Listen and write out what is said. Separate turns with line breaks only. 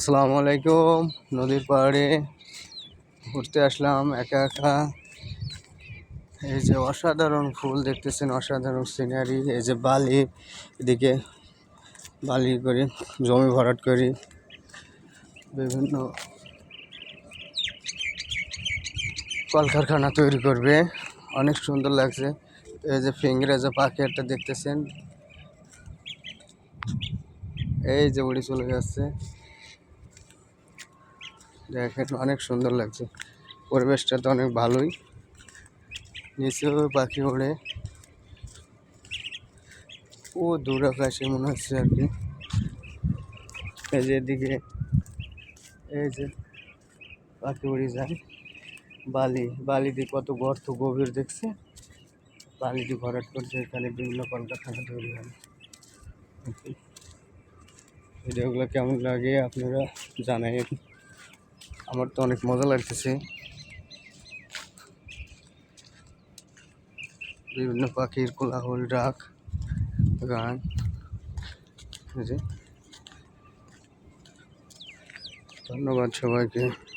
আসসালামু আলাইকুম। নদীর পাড়ে ঘুরতে আসলাম একা একা। এই যে অসাধারণ ফুল দেখতেছেন, অসাধারণ সিনারি। এই যে বালি, এদিকে বালি করি, জমি ভরাট করি, বিভিন্ন কলকারখানা তৈরি করবে। অনেক সুন্দর লাগছে। এই যে ফিংরা যে পাখি একটা দেখতেছেন, এই যে উড়ে চলে যাচ্ছে, দেখেন অনেক সুন্দর লাগছে। পরিবেশটা তো অনেক ভালোই, নিচেও পাখি ওড়ে। ও দূর আকাশে মনে হচ্ছে আর কি। এই যে এদিকে এই যে পাখি উড়ে যায়। বালিতে কত গর্ত গভীর দেখছে, বালিটি ভরাট করছে, এখানে বিভিন্ন কলকারখানা তৈরি হয়। ভিডিওগুলো কেমন লাগে আপনারা জানাই। আমার তো অনেক মজা লাগতেছে। বিভিন্ন পাখির কোলাহল, ডাক, গান। ধন্যবাদ সবাইকে।